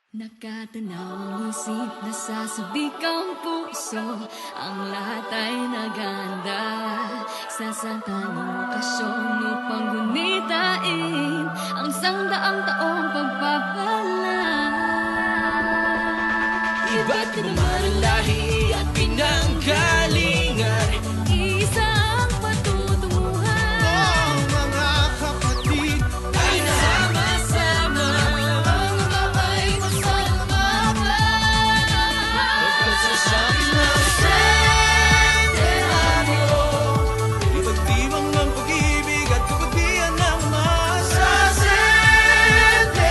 Nakatanawang isip, nasasabik ang puso, ang lahat ay naganda sa santanong okasyon upang gunitain ang sangdaang taong pagpapala. Iba't ibang lahi at pinanggalingan, Isa ang patutunguhan, ang mga kapatid ay nasama-sama. ang mabay masalamat. Pagkasasabi ng sentenaryo, ipagdiwang ng pag-ibig at kabutihan ng masa. Sentenaryo,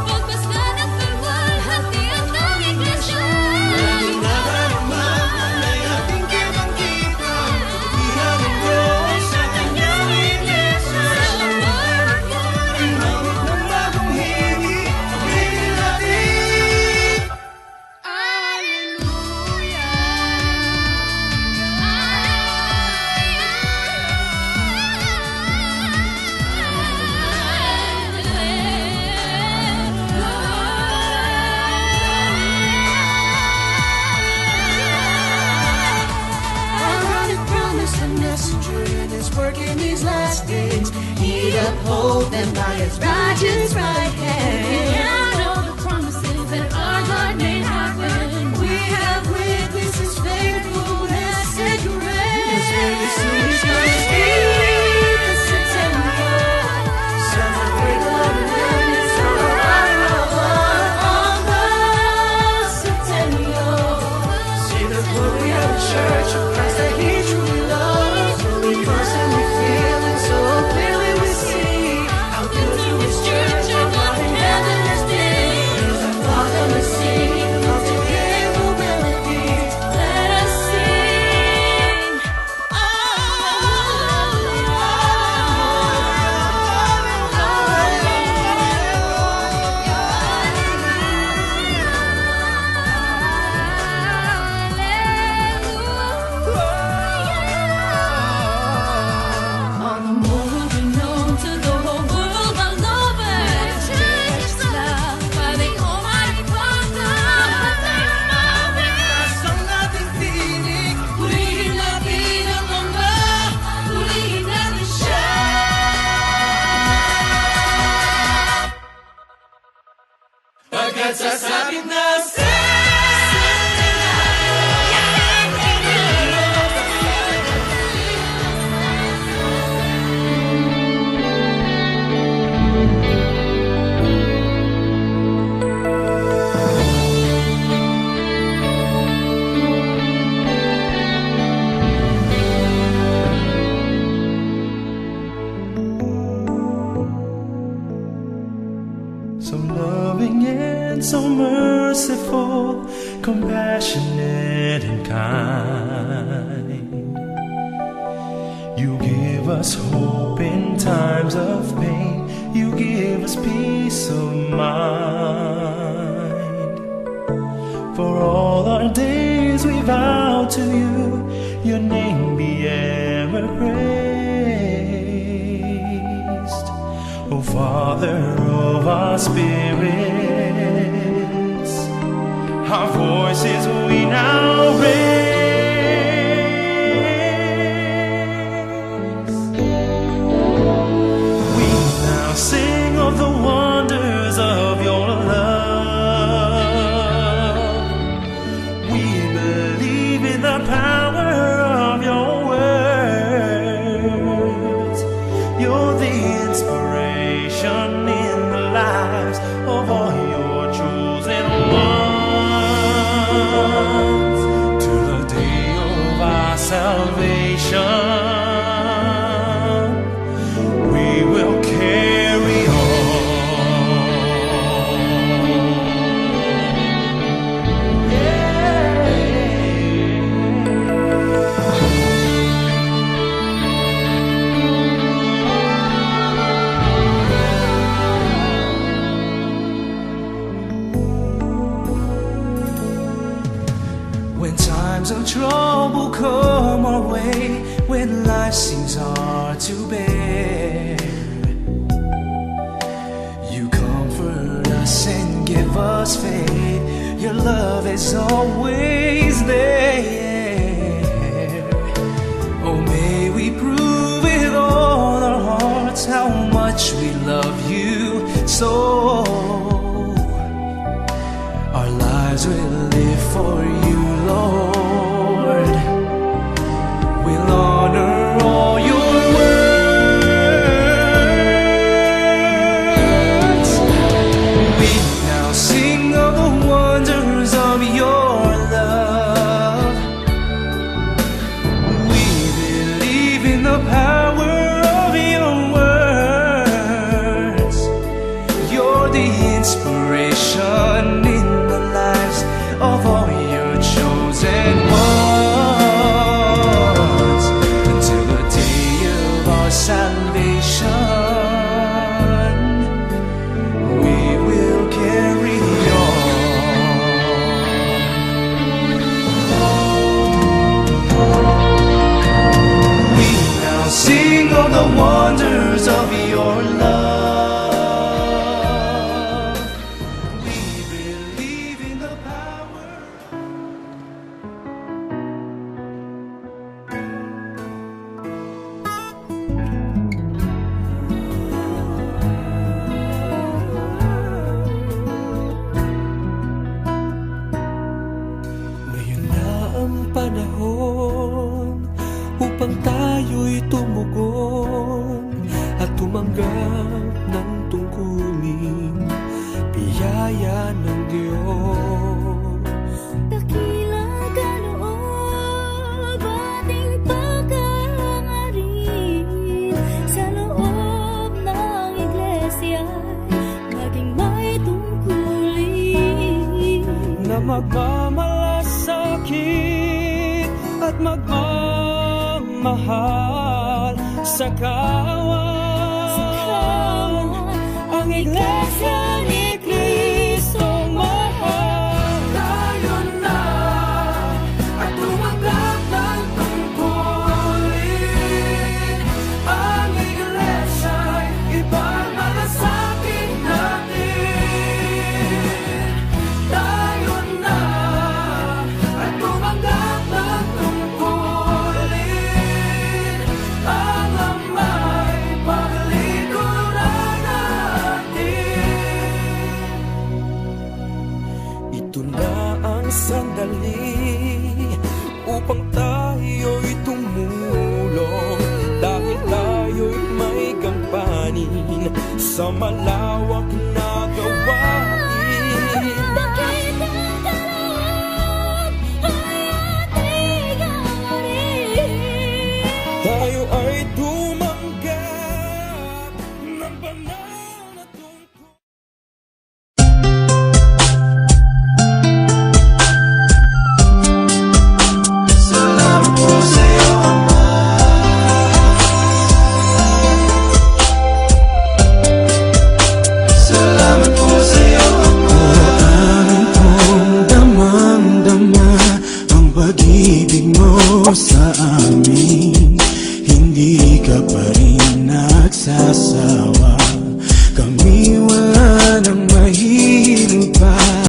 Pagpaslan at pagwalhati ang ng iglesia. laging nadarama ay ating kinangkita, kabutihan ng Diyos sa kanyang iglesia. Inawit ng bagong himig, pagiging natin. God had promised a messenger in his work in these last days. He'd uphold them by his righteous right hand. And all the promises that our God made happen. We have witnessed his faithfulness and grace. His very soon is gonna be the centennial. Celebrate love and goodness on the centennial. See the glory of the church of Christ that he truly loves. We constantly feel and so clearly we see how good to his church our God in heaven has been. He's our Father, we sing of the hymnal melodies. Let us sing. On the morrow be known to the whole world by love and change love by the Almighty Father. Asang ating tinig, Purihin natin ang Ama, purihin natin siya. pagkat sasabit na So loving and so merciful, compassionate and kind. You give us hope in times of pain. You give us peace of mind. For all our days we vow to you, your name be ever praised. O Father of our spirits, our voices we now raise. We now sing of the wonders of your love. We believe in the power of your words. You're the inspiration in the lives of all your chosen ones. To the day of our salvation, we will carry on. When times of trouble come our way, when life seems hard to bear, you comfort us and give us faith. Your love is always there. Oh, may we prove with all our hearts how much we love you so. Our lives will live for you, Lord. We'll honor all your words. We now sing of the wonders of your love. We believe in the power of your words. You're the inspiration in the lives of all your chosen ones, until the day of our salvation. We will carry on. We now sing of the wonders of your love. We believe in the power. Ngayon na ang panahon upang tayo'y tumugon at tumanggap ng tungkulin, biyaya ng Diyos. Dakilang kaloob ating pagkahangarin sa loob ng iglesia, maging may tungkulin Na magmamalasakit at magmamahal sa kawan. Ang iglesia ni Cristo mahal. Tayo na at tumanggap ng tungkulin. Ang iglesia'y ipagmalasakit natin. Tayo na at tumanggap ng tungkulin. Ang ama'y paglikuran natin. Ito na ang sandali upang tayo'y tumulong, dahil tayo'y may gampanin sa malawak na gawain. Dakilang kaloob ay ating hangarin. Tayo ay tumanggap ng banal na tungkol. Salamat po sa iyo, Ama. Salamat po sa iyo, Ama. Amin pong damang-dama ang pag-ibig mo sa amin. Hindi ka pa rin nagsasawa